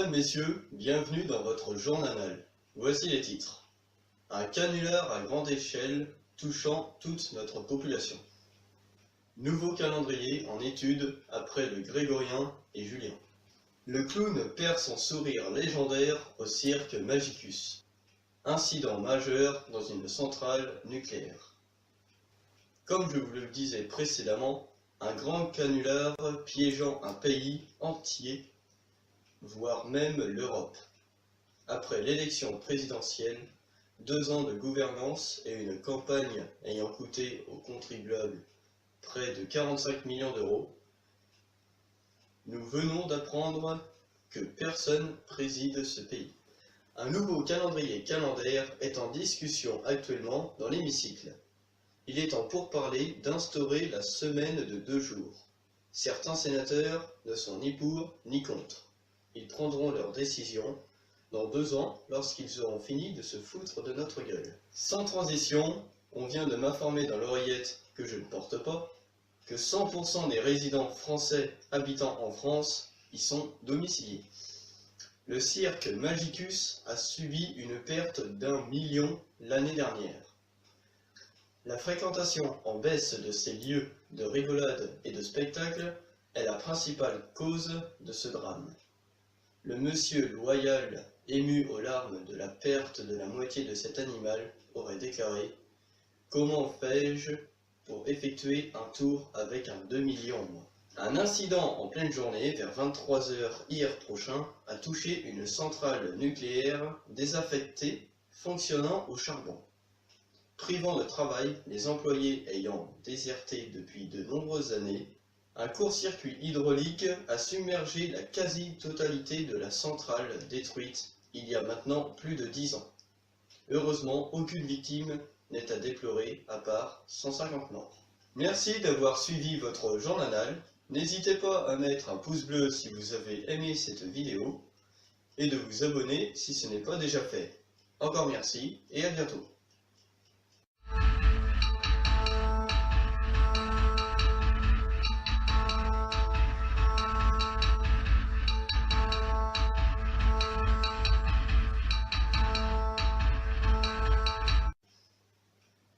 Mesdames, Messieurs, bienvenue dans votre journal. Voici les titres. Un canular à grande échelle touchant toute notre population. Nouveau calendrier en étude après le grégorien et julien. Le clown perd son sourire légendaire au cirque Magicus. Incident majeur dans une centrale nucléaire. Comme je vous le disais précédemment, un grand canular piégeant un pays entier, voire même l'Europe. Après l'élection présidentielle, 2 ans de gouvernance et une campagne ayant coûté aux contribuables près de 45 millions d'euros, nous venons d'apprendre que personne préside ce pays. Un nouveau calendrier calendaire est en discussion actuellement dans l'hémicycle. Il est en pourparlers d'instaurer la semaine de 2 jours. Certains sénateurs ne sont ni pour ni contre. Ils prendront leur décision dans 2 ans lorsqu'ils auront fini de se foutre de notre gueule. Sans transition, on vient de m'informer dans l'oreillette que je ne porte pas que 100% des résidents français habitant en France y sont domiciliés. Le cirque Magicus a subi une perte d'1 million l'année dernière. La fréquentation en baisse de ces lieux de rigolade et de spectacle est la principale cause de ce drame. Le monsieur loyal, ému aux larmes de la perte de la moitié de cet animal, aurait déclaré « Comment fais-je pour effectuer un tour avec un demi-lion, moi ?» Un incident en pleine journée, vers 23 h hier prochain, a touché une centrale nucléaire désaffectée fonctionnant au charbon. Privant de travail les employés ayant déserté depuis de nombreuses années, un court-circuit hydraulique a submergé la quasi-totalité de la centrale détruite il y a maintenant plus de 10 ans. Heureusement, aucune victime n'est à déplorer à part 150 morts. Merci d'avoir suivi votre journal. N'hésitez pas à mettre un pouce bleu si vous avez aimé cette vidéo et de vous abonner si ce n'est pas déjà fait. Encore merci et à bientôt.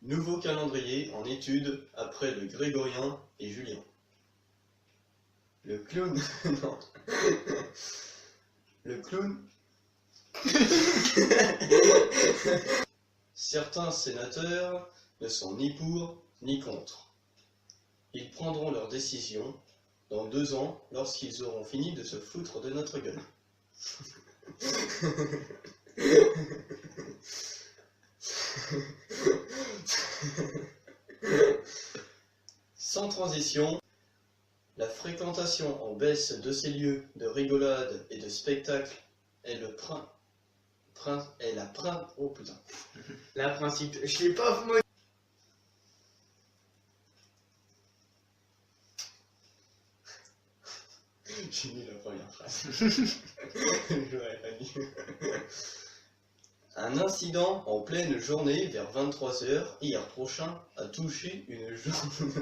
Nouveau calendrier en étude après le grégorien et julien. Le clown... non. Le clown... Certains sénateurs ne sont ni pour ni contre. Ils prendront leur décision dans 2 ans lorsqu'ils auront fini de se foutre de notre gueule. Sans transition, la fréquentation en baisse de ces lieux de rigolade et de spectacle est oh putain. La principe, je l'ai pas moi. J'ai mis la première phrase. J'aurais pas dit. Un incident en pleine journée vers 23 h hier prochain a touché une journée.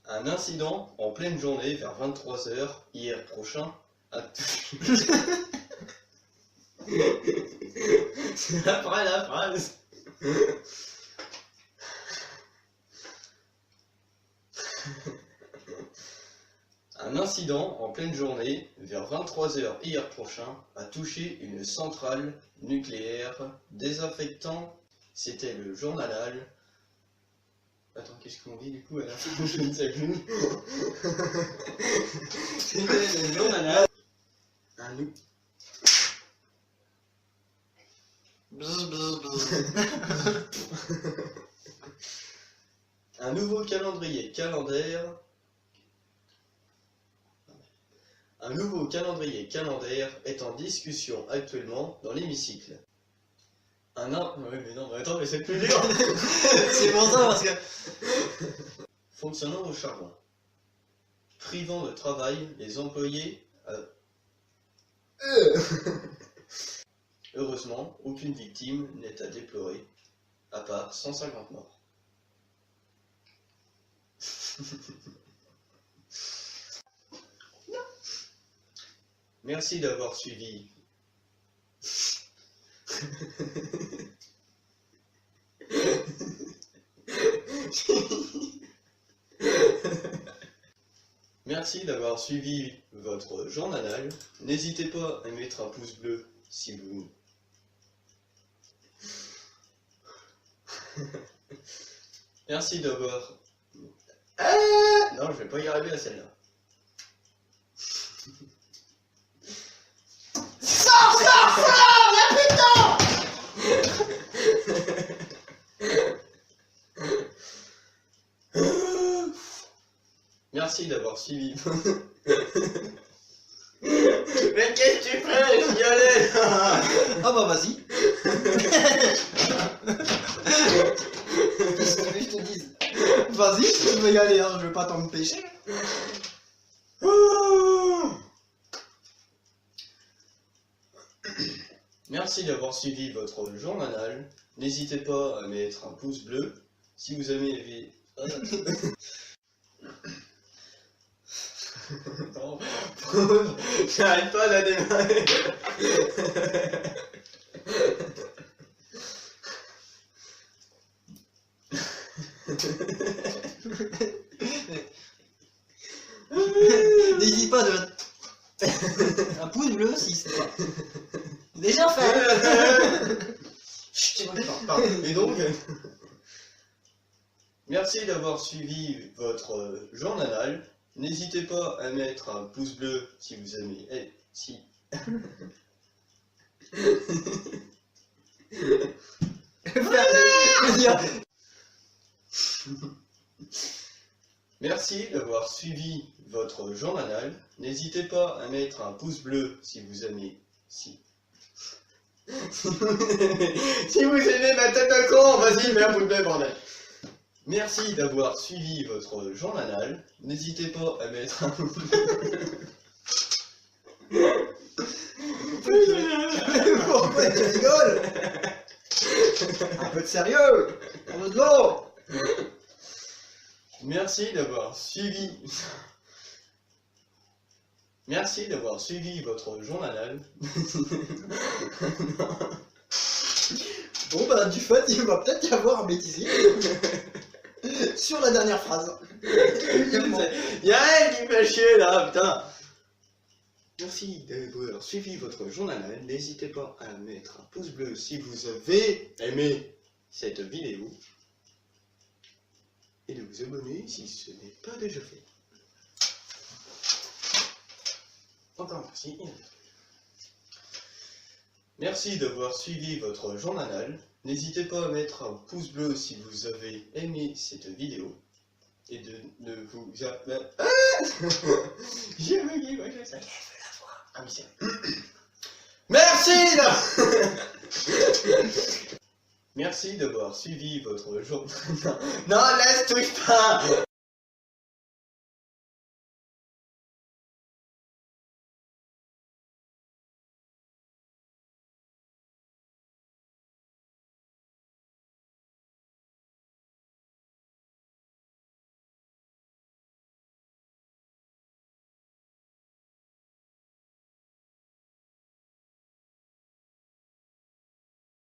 Un incident en pleine journée vers 23 h hier prochain a touché. C'est après la phrase. Un incident en pleine journée, vers 23 h hier prochain, a touché une centrale nucléaire désaffectant. C'était le journal. Attends, qu'est-ce qu'on dit du coup à la fin? Je ne sais plus. C'était le journal. Un nouveau calendrier calendaire. Un nouveau calendrier calendaire est en discussion actuellement dans l'hémicycle. Oui, mais non, mais attends, mais c'est plus dur. C'est pour ça parce que... Fonctionnant au charbon. Privant de travail les employés... Heureusement, aucune victime n'est à déplorer, à part 150 morts. Merci d'avoir suivi. Merci d'avoir suivi votre journal. N'hésitez pas à mettre un pouce bleu si vous... Merci d'avoir... Non, je vais pas y arriver à celle-là. Merci d'avoir suivi. Mais qu'est-ce que tu fais? J'y allais là. Ah bah vas-y. Qu'est-ce que tu veux que je te dise? Vas-y, si tu veux y aller, hein, je veux pas t'empêcher. Merci d'avoir suivi votre journal. N'hésitez pas à mettre un pouce bleu si vous aimez les vidéos. Non, j'arrête pas de la démarrer. N'hésite pas de... Un pouce bleu si c'est pas... Déjà fait. Chut, pardon. Et donc, merci d'avoir suivi votre journal. N'hésitez pas à mettre un pouce bleu si vous aimez. Si. Merci d'avoir suivi votre journal. N'hésitez pas à mettre un pouce bleu si vous aimez. Si. Si vous aimez ma tête de con, vas-y, mets un pouce bleu, bordel. Merci d'avoir suivi votre journal. N'hésitez pas à mettre un pouce Pourquoi tu rigoles? Un peu de sérieux. Un peu de l'eau. Merci d'avoir suivi. Merci d'avoir suivi votre journal. Bon bah du fait, il va peut-être y avoir un bêtisier. Sur la dernière phrase. Y'a rien qui fait chier là, putain. Merci d'avoir suivi votre journal. N'hésitez pas à mettre un pouce bleu si vous avez aimé cette vidéo. Et de vous abonner si ce n'est pas déjà fait. Encore merci. Merci d'avoir suivi votre journal. N'hésitez pas à mettre un pouce bleu si vous avez aimé cette vidéo. Et de ne vous... J'ai bugué, moi je sais. Ah oui, c'est... Merci Merci d'avoir suivi votre journal. Non, laisse, touche pas.